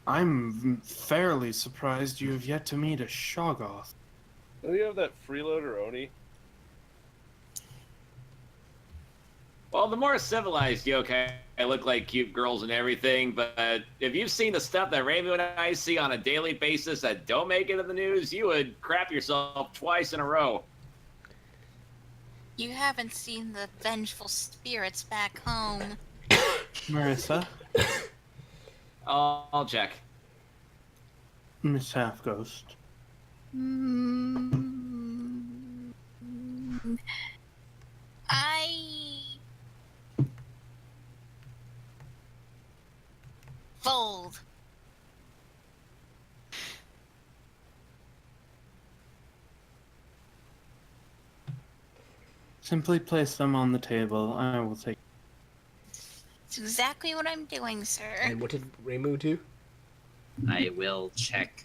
I'm fairly surprised you have yet to meet a Shoggoth. Do you have that freeloader Oni? Well, the more civilized yokai look like cute girls and everything, but if you've seen the stuff that Reimu and I see on a daily basis that don't make it in the news, you would crap yourself twice in a row. You haven't seen the vengeful spirits back home. Marisa, I'll check. Miss Half Ghost. Fold. Simply place them on the table. I will take. It's exactly what I'm doing, sir. And what did Reimu do? I will check.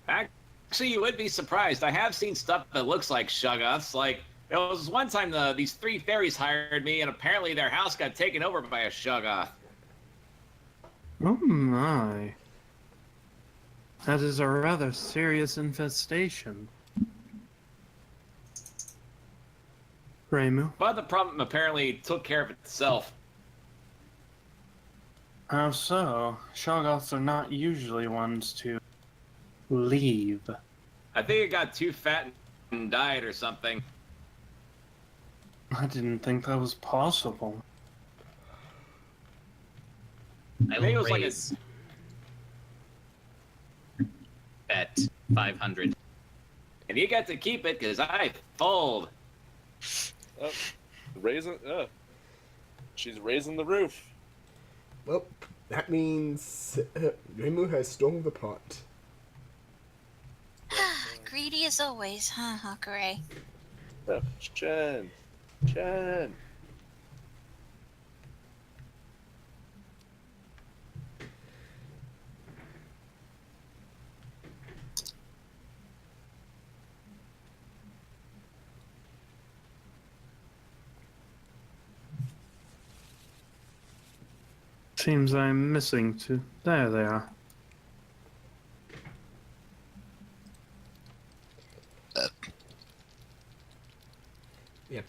Actually, you would be surprised. I have seen stuff that looks like Shoggoths. Like, there was one time these 3 fairies hired me, and apparently their house got taken over by a Shoggoth. Oh my. That is a rather serious infestation. Reimu? But the problem apparently took care of itself. How so? Shoggoths are not usually ones to leave. I think it got too fat and died or something. I didn't think that was possible. I Maybe it will was like a- raise bet 500. And you get to keep it because I fold. She's raising the roof. Well, that means Reimu has stolen the pot. Greedy as always, huh, Hakurei? Oh, Chen. Seems I'm missing two. There they are. Yep.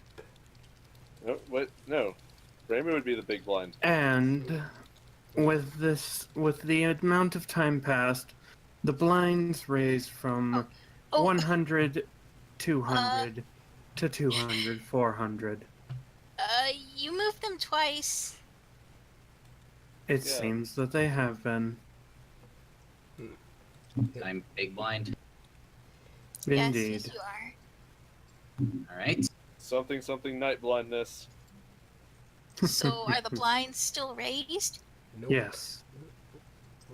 Oh, what? No. Reimu would be the big blind. And with the amount of time passed, the blinds raised from Oh. 100, 200 to 200, 400. You moved them twice. It Yeah. seems that they have been. I'm big blind. Indeed. Yes, you are. All right. Something night blindness. So are the blinds still raised? Nope. Yes.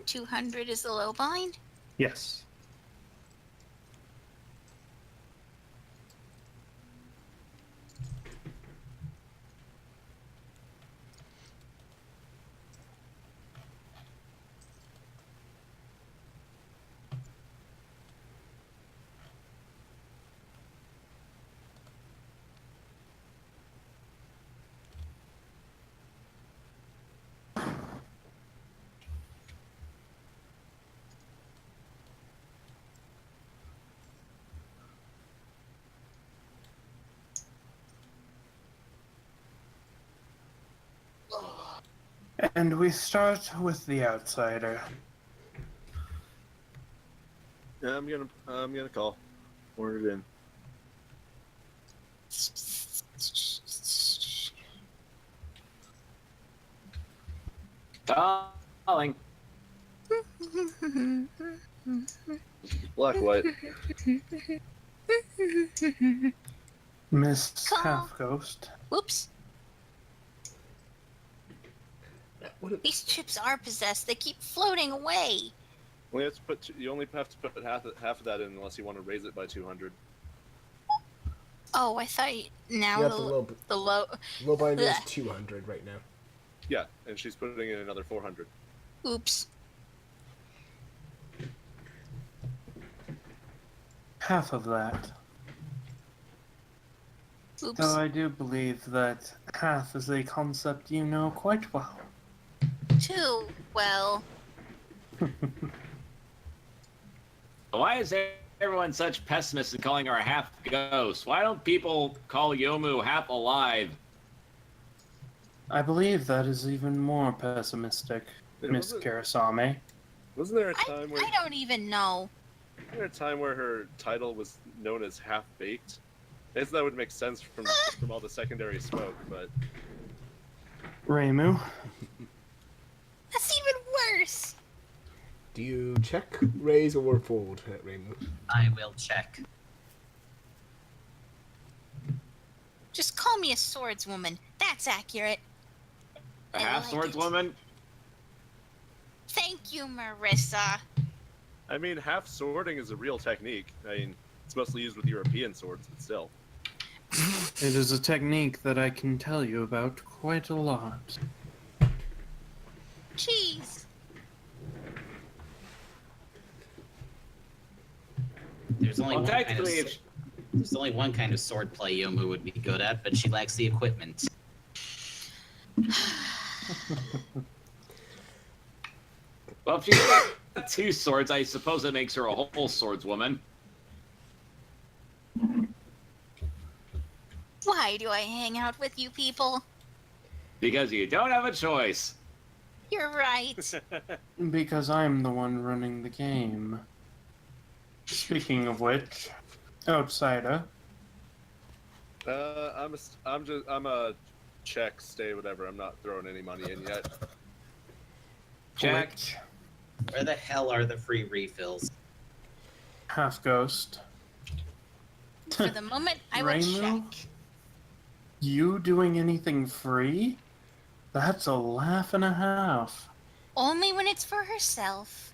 200 is the low blind? Yes. And we start with the outsider. Yeah, I'm gonna call. Order it in. Darling. Black, white. Miss Call. Half Ghost. Whoops. What a- These chips are possessed. They keep floating away. You only have to put half of that in unless you want to raise it by 200. Oh, I thought now Yeah, the low. low bind is Blech. 200 right now. Yeah, and she's putting in another 400. Oops. Half of that. Oops. Though I do believe that half is a concept you know quite well. too, well, Why is everyone such pessimists in calling her a half ghost? Why don't people call Youmu half alive? I believe that is even more pessimistic, Yeah, Miss wasn't- Kirisame. Wasn't there a time where I don't even know. wasn't there a time where her title was known as half baked? I guess that would make sense from all the secondary smoke, but Reimu, That's even worse. Do you check, raise, or fold, Reimu? I will check. Just call me a swordswoman. That's accurate. A I half like it. swordswoman? Thank you, Marisa. I mean, half swording is a real technique. I mean, it's mostly used with European swords, but still. it is a technique that I can tell you about quite a lot. Jeez. There's only Well, one kind of technically, if there's only one kind of swordplay Youmu would be good at, but she lacks the equipment. well, if she's got 2 swords, I suppose it makes her a whole swordswoman. Why do I hang out with you people? Because you don't have a choice. You're right. Because I'm the one running the game. Speaking of which, outsider, I'm a check, stay, whatever. I'm not throwing any money in yet. Jack. Glitch, Where the hell are the free refills? half ghost. For the moment, I will Reimu? check. You doing anything free? That's a laugh and a half. Only when it's for herself.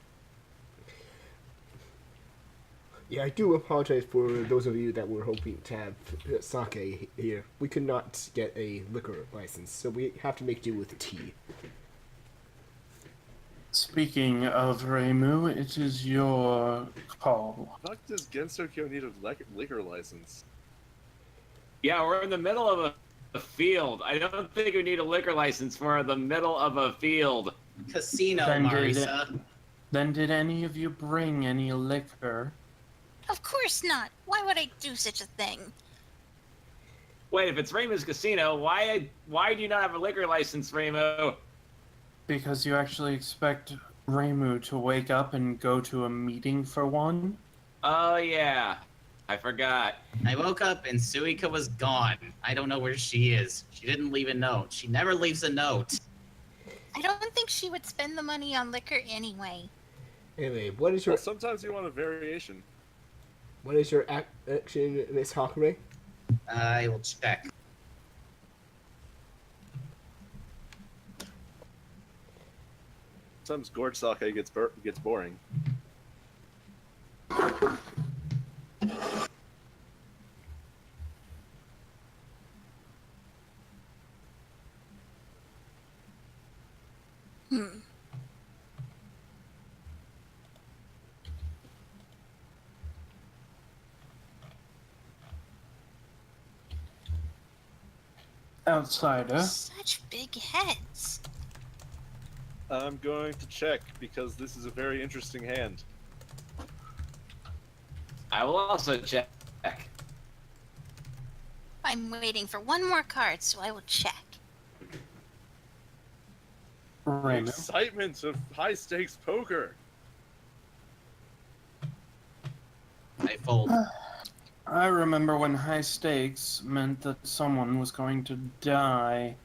Yeah, I do apologize for those of you that were hoping to have sake here. We could not get a liquor license, so we have to make do with tea. Speaking of Reimu, it is your call. Fuck does Gensokyo need a liquor license? Yeah, we're in the middle of a field. I don't think we need a liquor license for the middle of a field. Casino, Then did Marisa. Then did any of you bring any liquor? Of course not. Why would I do such a thing? Wait, if it's Reimu's Casino, why do you not have a liquor license, Reimu? Because you actually expect Reimu to wake up and go to a meeting for one? Oh, yeah. I forgot. I woke up and Suika was gone. I don't know where she is. She didn't leave a note. She never leaves a note. I don't think she would spend the money on liquor anyway. Anyway, what is your Well, sometimes you want a variation. action, Miss Hakurei? I will check. Sometimes gourd sake gets boring. Hmm. Outsider. Such big heads. I'm going to check because this is a very interesting hand. I will also check. I'm waiting for one more card, so I will check. The Reimu. excitement of high stakes poker. I fold. I remember when high stakes meant that someone was going to die.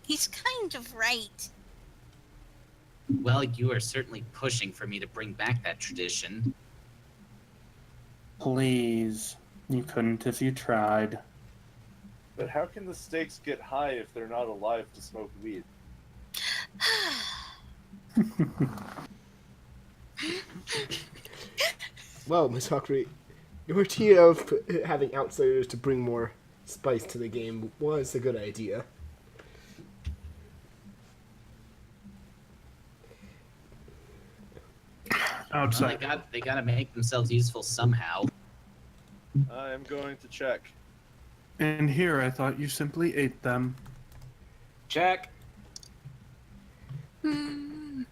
He's kind of right. Well, you are certainly pushing for me to bring back that tradition. Please. You couldn't if you tried. But how can the stakes get high if they're not alive to smoke weed? Well, Miss Hakurei, your idea of having outsiders to bring more spice to the game was a good idea. Well, Outsider. they gotta make themselves useful somehow. I am going to check. And here I thought you simply ate them. Check. Hmm.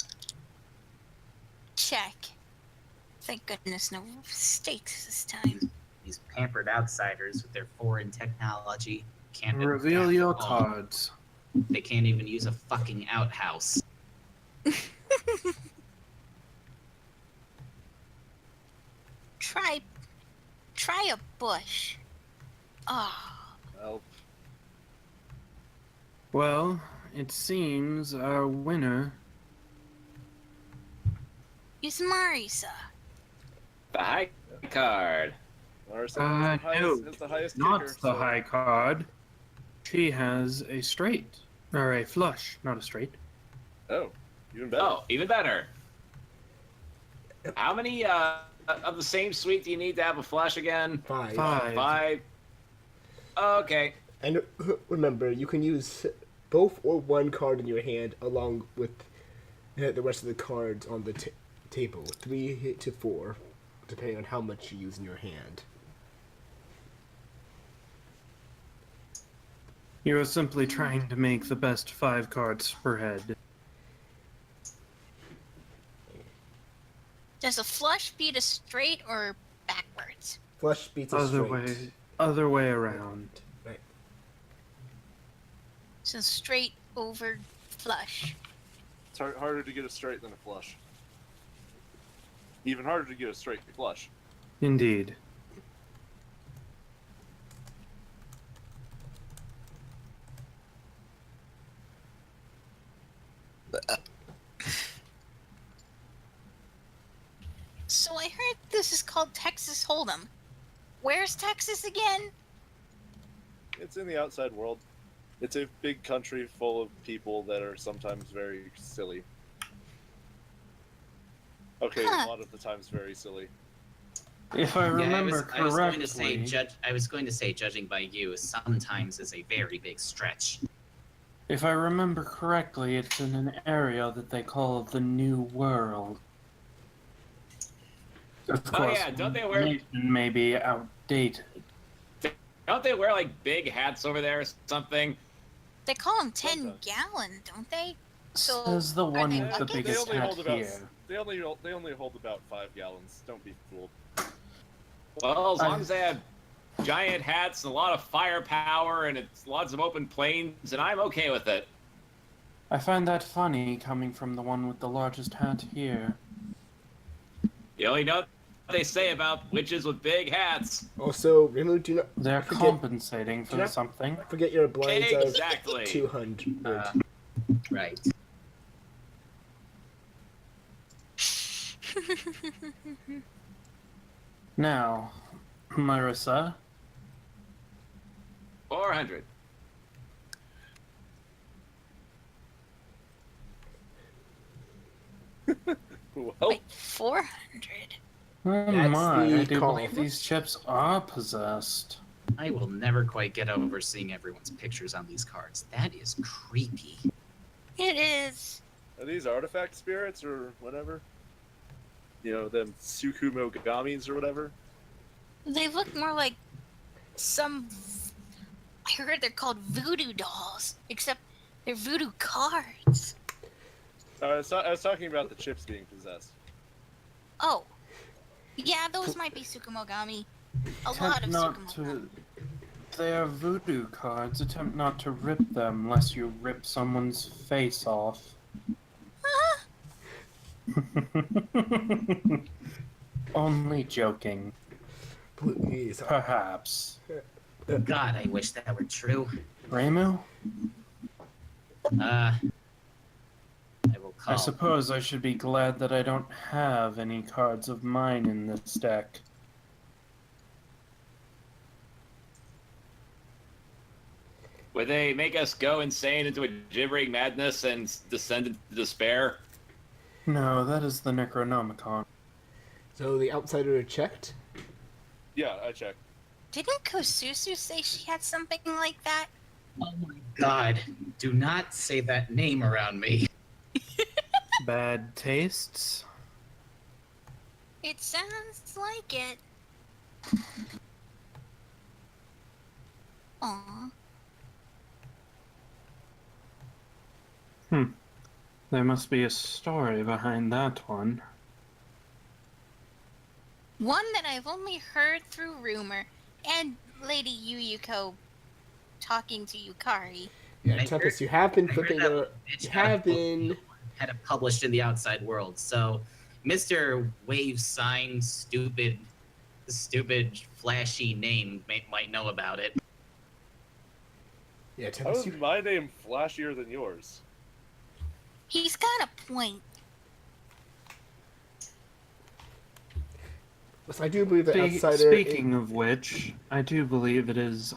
Check. Thank goodness no stakes this time. These pampered outsiders with their foreign technology can't Reveal adapt your at all. cards. They can't even use a fucking outhouse. Try a bush. Oh. Well, Well, it seems our winner. Is Marisa. The high card. Marisa No, is the highest Not kicker, the so high card. She has a straight. Or a flush, not a straight. Oh, even better. Oh, even better. How many of the same suite do you need to have a flush again? 5. 5. Okay. And remember, you can use both or one card in your hand along with the rest of the cards on the table. 3 to 4, depending on how much you use in your hand. You are simply trying to make the best 5 cards per head. Does a flush beat a straight or backwards? Flush beats a straight. Other way around. Right. So straight over flush. It's harder to get a straight than a flush. Even harder to get a straight flush. Indeed. So I heard this is called Texas Hold'em. Where's Texas again? It's in the outside world. It's a big country full of people that are sometimes very silly. Okay, Huh. a lot of the times very silly. If I remember I was going to correctly, say, I was going to say, judging by you, sometimes is a very big stretch. if I remember correctly, it's in an area that they call the New World. Of Oh, course, yeah, don't they wear- nation may be outdated. Don't they wear like big hats over there or something? They call them 10 Sometimes. gallon, don't they? So Says the are one they with the buckets? biggest hat here. They only hold about 5 gallons. Don't be fooled. Well, as long as they have giant hats and a lot of firepower and it's lots of open plains, and I'm okay with it. I find that funny coming from the one with the largest hat here. You only know what they say about witches with big hats. Also, Reimu, do not They're forget, compensating for Yeah. something. forget your blinds Exactly. of 200. Right. Now, Marisa, 400. Well, Wait, 400? oh That's my, the I do call. believe these chips are possessed. I will never quite get over seeing everyone's pictures on these cards. That is creepy. It is. are these artifact spirits or whatever? You know, them Tsukumogamis or whatever? They look more like some. I heard they're called voodoo dolls, except they're voodoo cards. I was talking about the chips being possessed. Oh. Yeah, those might be Sukumogami. A lot Attempt of not Sukumogami. to. They are voodoo cards. Attempt not to rip them lest you rip someone's face off. Huh? Only joking. Please. Perhaps. God, I wish that were true. Reimu? I will call. I suppose I should be glad that I don't have any cards of mine in this deck. Would they make us go insane into a gibbering madness and descend into despair? No, that is the Necronomicon. So the outsider checked. Yeah, I checked. Didn't Kosusu say she had something like that? Oh my God! Do not say that name around me. Bad tastes? It sounds like it. Aw. There must be a story behind that one. One that I've only heard through rumor, and Lady Yuyuko talking to Yukari. Yeah, I Tempus, heard- you have been I heard flipping that the. bitch You out of have been. had it published in the outside world. So, Mr. WaveSine, stupid, flashy name might know about it. Yeah, How Tempus, is you. my name flashier than yours? He's got a point. Listen, I do believe the outsider. Speaking of which, I do believe it is.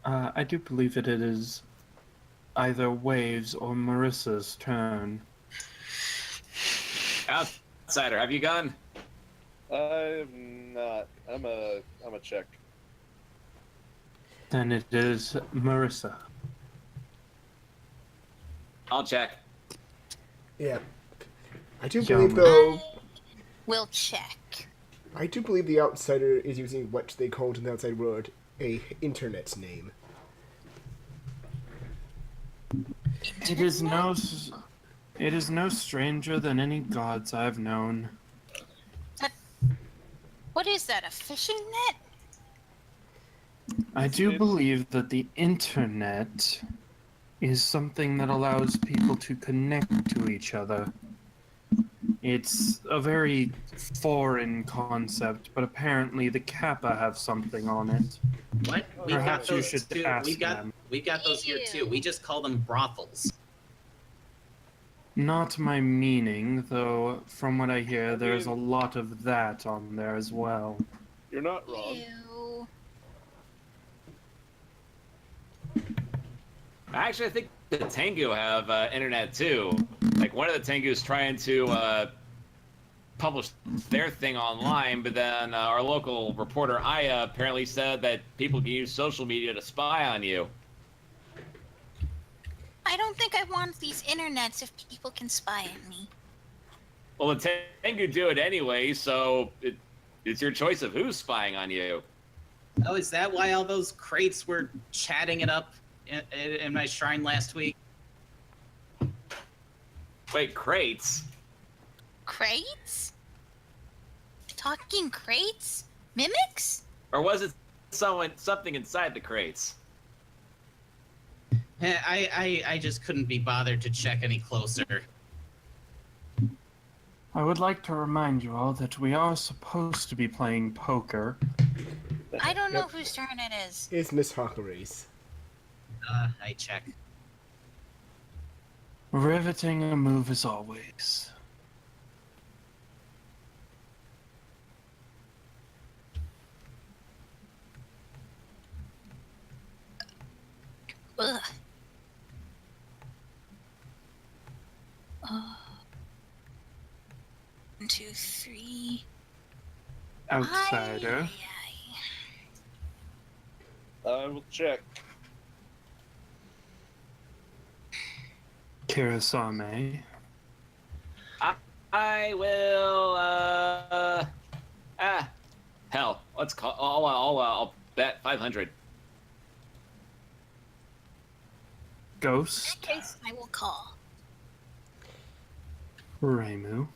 I do believe that it is either Waves or Marisa's turn. Outsider, have you gone? I'm not. I'm a check. Then it is Marisa. I'll check. Yeah. I do believe Youmu. though. We'll check. I do believe the outsider is using what they called in the outside world a internet name. It is no stranger than any gods I've known. What is that, a fishing net? I do believe that the internet is something that allows people to connect to each other. It's a very foreign concept, but apparently the Kappa have something on it. What? We've got Perhaps you those should too. ask We've got them. those here too. We just call them brothels. Not my meaning, though from what I hear, there's a mean- lot of that on there as well. You're not wrong. Ew. Actually, I think the Tengu have internet too. Like one of the Tengu's trying to publish their thing online, but then our local reporter Aya apparently said that people can use social media to spy on you. I don't think I want these internets if people can spy on me. Well, the Tengu do it anyway, so it's your choice of who's spying on you. Oh, is that why all those crates were chatting it up in my shrine last week? Wait, crates? Crates? Talking crates? Mimics? Or was it something inside the crates? I just couldn't be bothered to check any closer. I would like to remind you all that we are supposed to be playing poker. I don't know whose turn it is. It's Miss Hakurei's. I check. Riveting a move as always. Ugh. 1, 2, 3. Outsider. Ay, ay. I will check. Kirisame. I will. Hell, let's call. I'll bet 500. In Ghost. that case, I will call. Reimu.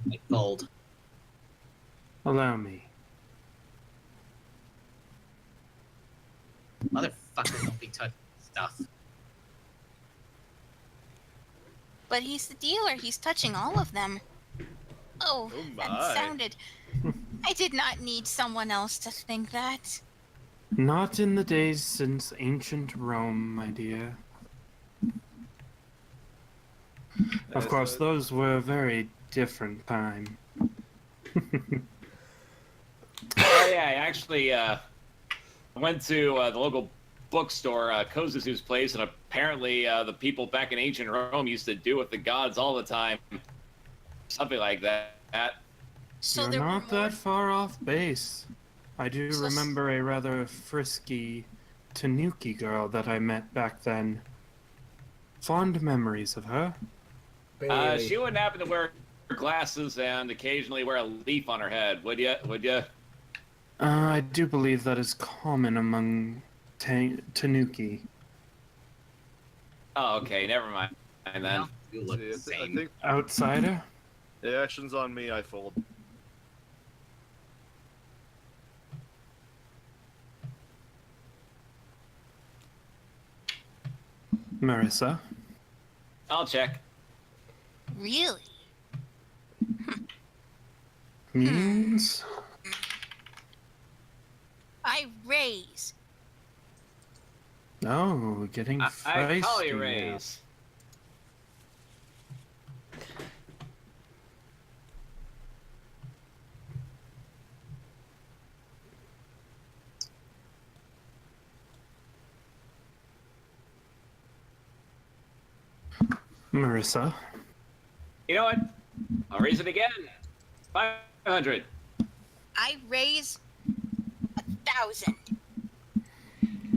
Like gold. Allow me. Motherfucker, don't be touching stuff. But he's the dealer. He's touching all of them. Oh, Oh that my. sounded... I did not need someone else to think that. Not in the days since ancient Rome, my dear. Of course, those were a very different time. Oh yeah, I actually went to the local bookstore, Kozusu's place, and apparently the people back in ancient Rome used to do with the gods all the time. Something like that. So You're there were not more... that far off base. I do So- remember a rather frisky Tanuki girl that I met back then. Fond memories of her. Bailey. She wouldn't happen to wear glasses and occasionally wear a leaf on her head, would you? Would you? I do believe that is common among Tanuki. Oh, okay, never mind. And then You look See, the I same. think Outsider? the action's on me. I fold. Marisa? I'll check. Really? Means? I raise. Oh, getting I feisty call you now. raise. Marisa? You know what? I'll raise it again. 500. I raise 1,000.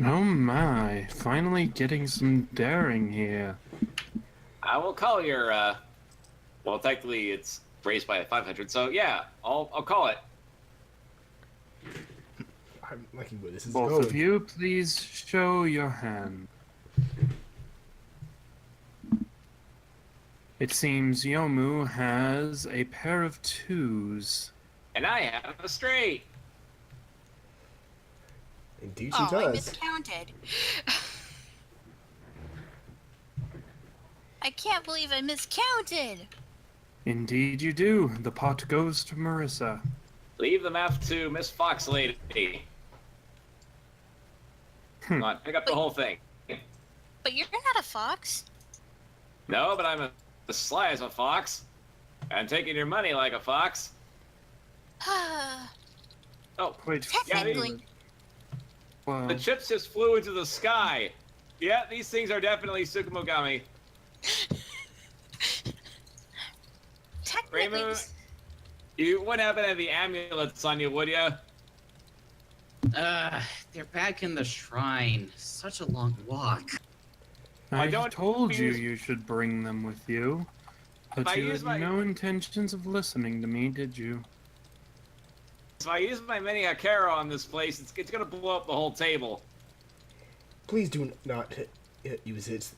Oh my, finally getting some daring here. I will call your, well, technically it's raised by 500, so yeah, I'll call it. I'm liking where this is Both going. of you, please show your hand. It seems Youmu has a pair of twos. And I have a straight. Indeed she Oh, I does. miscounted. I can't believe I miscounted. Indeed you do. The pot goes to Marisa. Leave the math to Miss Fox Lady. Come on, pick up the whole thing. But you're not a fox. No, but I'm as sly as a fox. I'm taking your money like a fox. Oh, Wait, yeah, Technically. well, the chips just flew into the sky. Yeah, these things are definitely Tsukumogami. Technically. Reimu, you wouldn't happen to have the amulets on you, would you? They're back in the shrine. Such a long walk. I don't told you use- you should bring them with you. If But I you use had my- no intentions of listening to me, did you? If I use my mini Hakero on this place, it's gonna blow up the whole table. Please do not use it.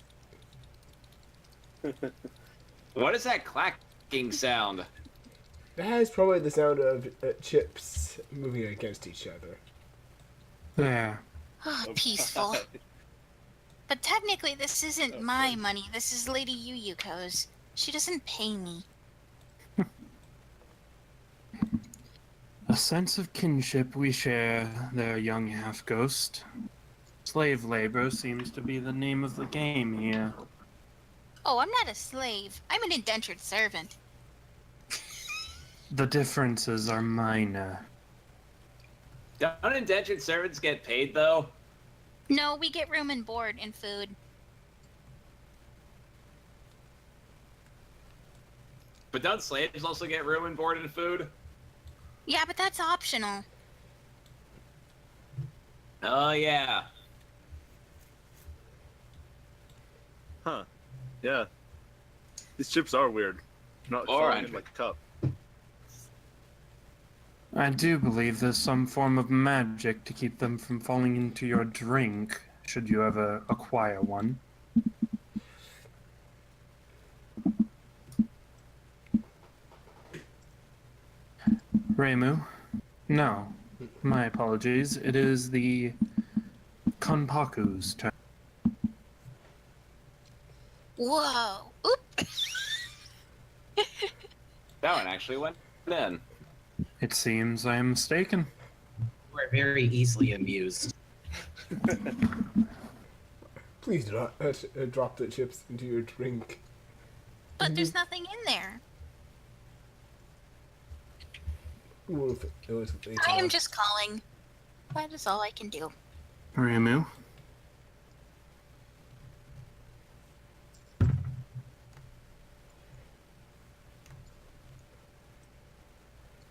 What is that clacking sound? That is probably the sound of chips moving against each other. There. Peaceful. But technically, this isn't my money. This is Lady Yuyuko's. She doesn't pay me. A sense of kinship we share there, young half-ghost. Slave labor seems to be the name of the game here. Oh, I'm not a slave. I'm an indentured servant. The differences are minor. Don't indentured servants get paid, though? No, we get room and board and food. But don't slaves also get room and board and food? Yeah, but that's optional. Oh, yeah. Huh. Yeah. These chips are weird. Not falling in like a cup. I do believe there's some form of magic to keep them from falling into your drink, should you ever acquire one. Reimu? No. My apologies. It is the Konpaku's turn. Whoa. Oop. That one actually went in. It seems I am mistaken. We're very easily amused. Please do not drop the chips into your drink. But there's nothing in there. I am just calling. That is all I can do. Reimu?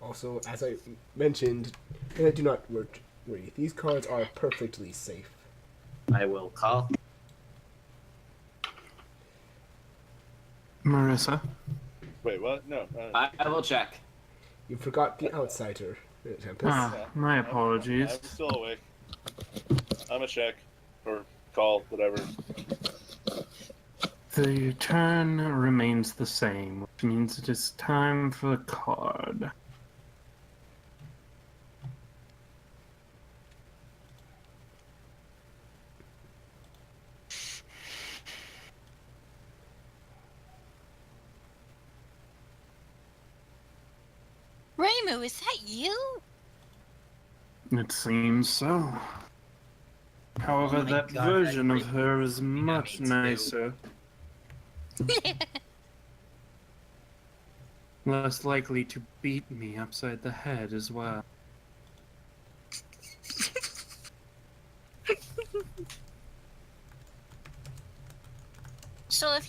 Also, as I mentioned, do not worry. These cards are perfectly safe. I will call. Marisa? Wait, what? No. I will check. You forgot the outsider, Tempus. Ah, my apologies. I'm still awake. I'm a check. Or call, whatever. The turn remains the same, which means it is time for a card. Reimu, is that you? It seems so. However, Oh my that God, version that of her is much me too. nicer. Less likely to beat me upside the head as well. So if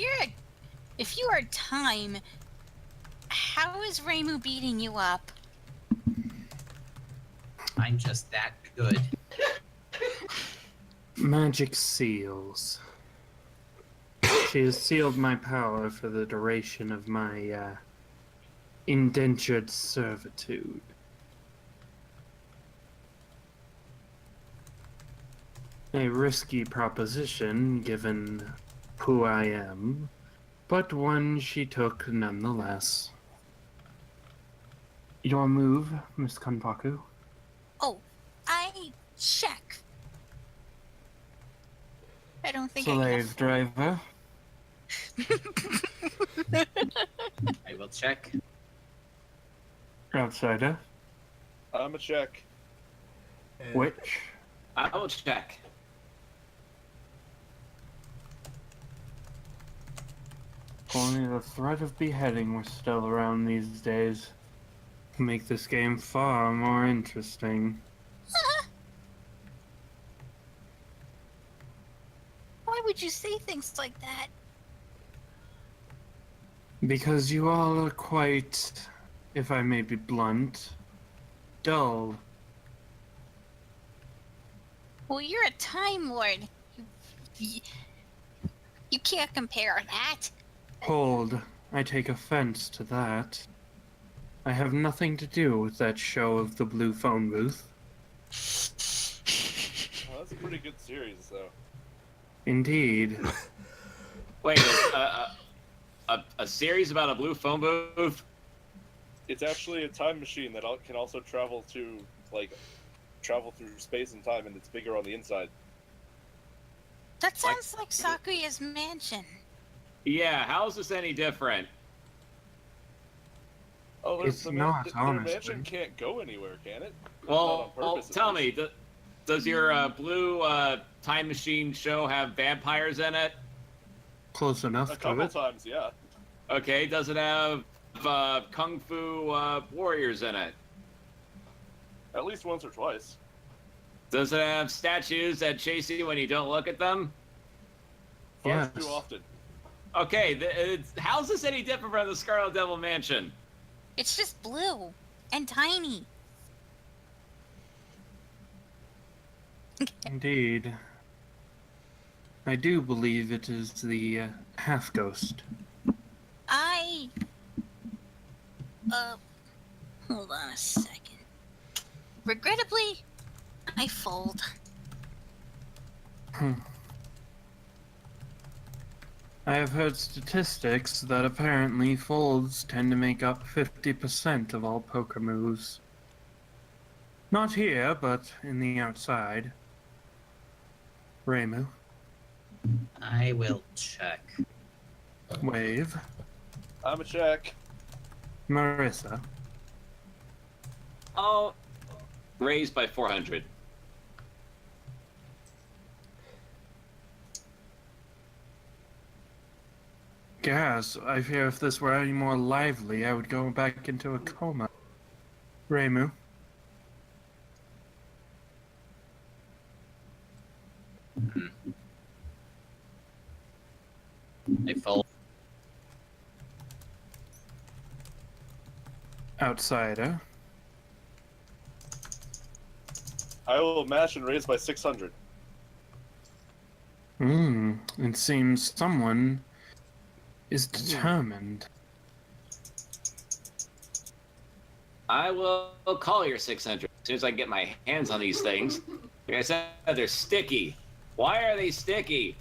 you are time, how is Reimu beating you up? I'm just that good. Magic seals. She has sealed my power for the duration of my, indentured servitude. A risky proposition, given who I am, but one she took nonetheless. Your move, Miss Konpaku? Oh, I check. I don't think I Slave driver. I will check. Outsider. I'm a check. Witch. I will check. Only the threat of beheading was still around these days. Make this game far more interesting. Why would you say things like that? Because you all are quite, if I may be blunt, dull. Well, you're a Time Lord. You can't compare that. Hold, I take offense to that. I have nothing to do with that show of the blue phone booth. Oh, that's a pretty good series, though. Indeed. Wait, a series about a blue phone booth? It's actually a time machine that can also travel to, travel through space and time, and it's bigger on the inside. That sounds like Sakuya's mansion. Yeah, how is this any different? Oh, It's not, their honestly. mansion can't go anywhere, can it? Well, Not on purpose, at tell least. me, does your blue time machine show have vampires in it? Close enough A to couple it. times, yeah. Okay, does it have kung fu warriors in it? At least once or twice. Does it have statues that chase you when you don't look at them? Far Yes. too often. Okay, how's this any different from the Scarlet Devil Mansion? It's just blue and tiny. Indeed. I do believe it is the half-ghost. Hold on a second. Regrettably, I fold. I have heard statistics that apparently folds tend to make up 50% of all poker moves. Not here, but in the outside. Reimu. I will check. Wave. I'm a check. Marisa. Oh, raised by 400. Gas, I fear if this were any more lively, I would go back into a coma. Reimu. I fold. Outsider. I will match and raise by 600. It seems someone is determined. I will call your 600 as soon as I get my hands on these things. Like I said, they're sticky. Why are they sticky?